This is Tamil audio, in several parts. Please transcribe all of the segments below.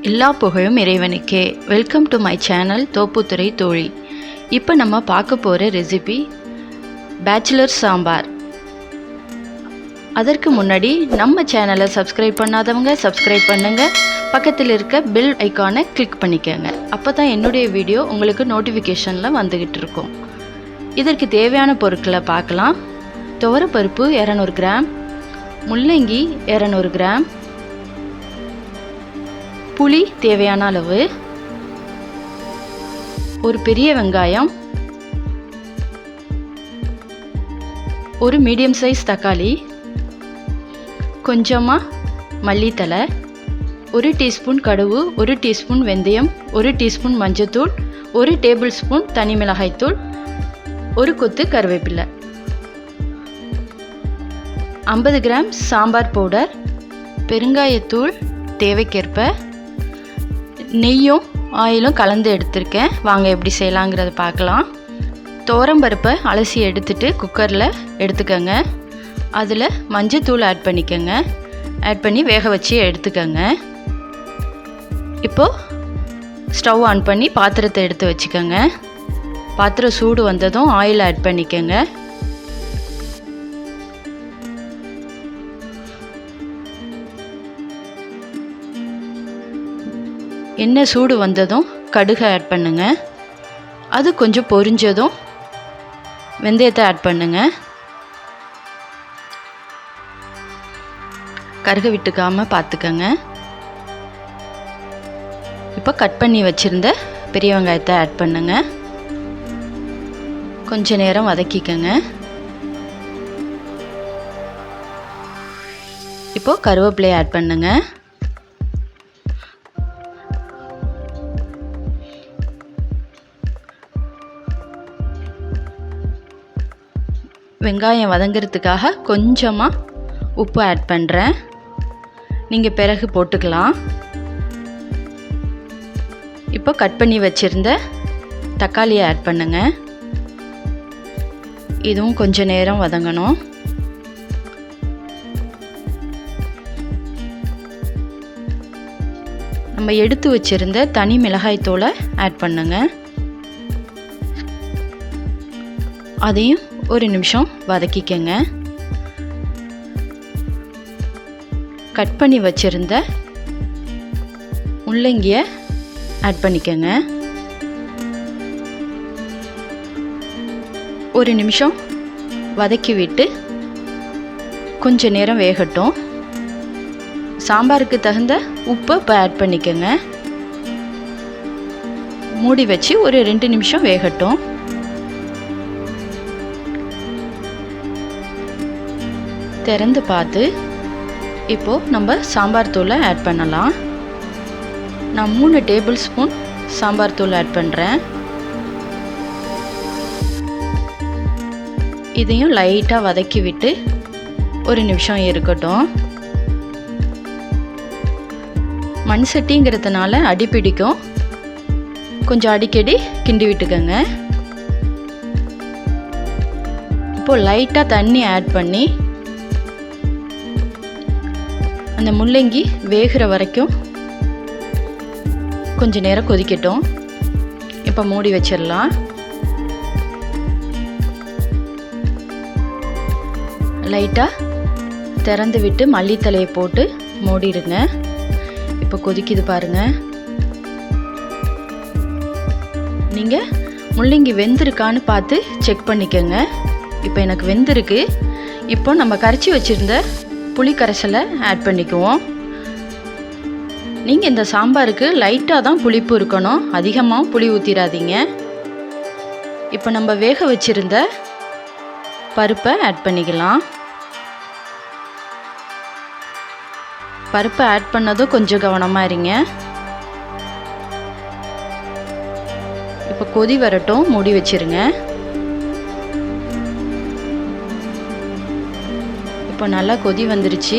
எல்லா புகழும் இறைவனுக்கே. Welcome to my channel Thopputhurai Thozhi. இப்போ நம்ம பார்க்க போகிற ரெசிபி பேச்சுலர் சாம்பார். அதற்கு முன்னாடி நம்ம சேனலை சப்ஸ்கிரைப் பண்ணாதவங்க சப்ஸ்கிரைப் பண்ணுங்கள். பக்கத்தில் இருக்க பெல் ஐக்கானை கிளிக் பண்ணிக்கோங்க. அப்போ தான் என்னுடைய வீடியோ உங்களுக்கு நோட்டிஃபிகேஷனில் வந்துக்கிட்டு இருக்கும். இதற்கு தேவையான பொருட்களை பார்க்கலாம். துவரப்பருப்பு 200 கிராம், முள்ளங்கி 200 கிராம், புளி தேவையான அளவு, ஒரு பெரிய வெங்காயம், ஒரு மீடியம் சைஸ் தக்காளி, கொஞ்சமாக மல்லித்தலை, 1 டீஸ்பூன் கடுகு, 1 டீஸ்பூன் வெந்தயம், 1 டீஸ்பூன் மஞ்சத்தூள், 1 டேபிள் ஸ்பூன் தனி மிளகாய்த்தூள், 1 கொத்து கருவேப்பிலை, 50 கிராம் சாம்பார் பவுடர், பெருங்காயத்தூள் தேவைக்கேற்ப, நெய்யும் ஆயிலும் கலந்து எடுத்திருக்கேன். வாங்க எப்படி செய்யலாங்கிறத பார்க்கலாம். துவரம்பருப்பை அலசி எடுத்துட்டு குக்கரில் எடுத்துக்கோங்க. அதில் மஞ்சத்தூள் ஆட் பண்ணிக்கோங்க. ஆட் பண்ணி வேக வச்சு எடுத்துக்கோங்க. இப்போது ஸ்டவ் ஆன் பண்ணி பாத்திரத்தை எடுத்து வச்சுக்கோங்க. பாத்திரம் சூடு வந்ததும் ஆயில் ஆட் பண்ணிக்கோங்க. எண்ணெய் சூடு வந்ததும் கடுகு ஆட் பண்ணுங்க. அது கொஞ்சம் பொரிஞ்சதும் வெந்தயத்தை ஆட் பண்ணுங்க. கருக விட்டுக்காமல் பார்த்துக்கங்க. இப்போ கட் பண்ணி வச்சுருந்த பெரிய வெங்காயத்தை ஆட் பண்ணுங்க. கொஞ்ச நேரம் வதக்கிக்கங்க. இப்போ கருவேப்பிலையை ஆட் பண்ணுங்க. வெங்காயம் வதங்கிறதுக்காக கொஞ்சமாக உப்பு ஆட் பண்ணுறேன். நீங்கள் பிறகு போட்டுக்கலாம். இப்போ கட் பண்ணி வச்சுருந்த தக்காளியை ஆட் பண்ணுங்க. இதுவும் கொஞ்ச நேரம் வதங்கணும். நம்ம எடுத்து வச்சுருந்த தனி மிளகாய்த்தூளை ஆட் பண்ணுங்க. அதையும் ஒரு நிமிஷம் வதக்கிக்கங்க. கட் பண்ணி வச்சிருந்த முள்ளங்கியை ஆட் பண்ணிக்கங்க. ஒரு நிமிஷம் வதக்கி விட்டு கொஞ்ச நேரம் வேகட்டும். சாம்பாருக்கு தகுந்த உப்பை இப்போ ஆட் பண்ணிக்கங்க. மூடி வச்சு ஒரு 2 நிமிஷம் வேகட்டும். திறந்து பார்த்து இப்போது நம்ம சாம்பார் தூளை ஆட் பண்ணலாம். நான் 3 டேபிள் ஸ்பூன் சாம்பார் தூள் ஆட் பண்ணுறேன். இதையும் லைட்டாக வதக்கி விட்டு ஒரு நிமிஷம் இருக்கட்டும். மண் சட்டிங்கிறதுனால அடி பிடிக்கும். கொஞ்சம் அடிக்கடி கிண்டி விட்டுக்கோங்க. இப்போது லைட்டாக தண்ணி ஆட் பண்ணி அந்த முள்ளங்கி வேகிற வரைக்கும் கொஞ்ச நேரம் கொதிக்கட்டும். இப்போ மூடி வச்சிடலாம். லைட்டாக திறந்து விட்டு மல்லித்தலையை போட்டு மூடிடுங்க. இப்போ கொதிக்குது பாருங்கள். நீங்கள் முள்ளங்கி வெந்திருக்கான்னு பார்த்து செக் பண்ணிக்கோங்க. இப்போ எனக்கு வெந்திருக்கு. இப்போ நம்ம கரைச்சி வச்சுருந்த புளி கரைசலை ஆட் பண்ணிக்குவோம். நீங்கள் இந்த சாம்பாருக்கு லைட்டாக தான் புளிப்பு இருக்கணும், அதிகமாக புளி ஊற்றிடாதீங்க. இப்போ நம்ம வேக வச்சுருந்த பருப்பை ஆட் பண்ணிக்கலாம். பருப்பை ஆட் பண்ணதும் கொஞ்சம் கவனமாக இருங்க. இப்போ கொதி வரட்டும். மூடி வச்சிருங்க. இப்போ நல்லா கொதி வந்துருச்சு.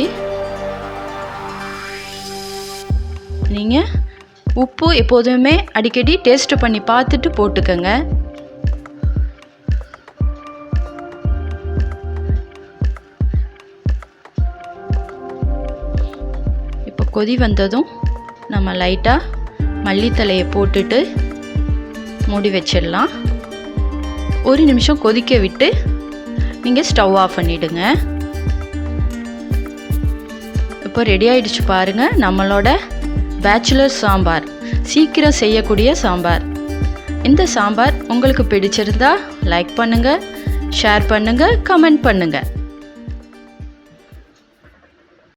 நீங்கள் உப்பு எப்போதுமே அடிக்கடி டேஸ்ட் பண்ணி பார்த்துட்டு போட்டுக்கோங்க. இப்போ கொதி வந்ததும் நம்ம லைட்டாக மல்லித்தலையை போட்டுட்டு மூடி வச்சிடலாம். 1 நிமிஷம் கொதிக்க விட்டு நீங்கள் ஸ்டவ் ஆஃப் பண்ணிவிடுங்க. இப்போ ரெடி ஆகிடுச்சு பாருங்கள் நம்மளோட பேச்சுலர் சாம்பார், சீக்கிரம் செய்யக்கூடிய சாம்பார். இந்த சாம்பார் உங்களுக்கு பிடிச்சிருந்தா லைக் பண்ணுங்கள், ஷேர் பண்ணுங்கள், கமெண்ட் பண்ணுங்கள்.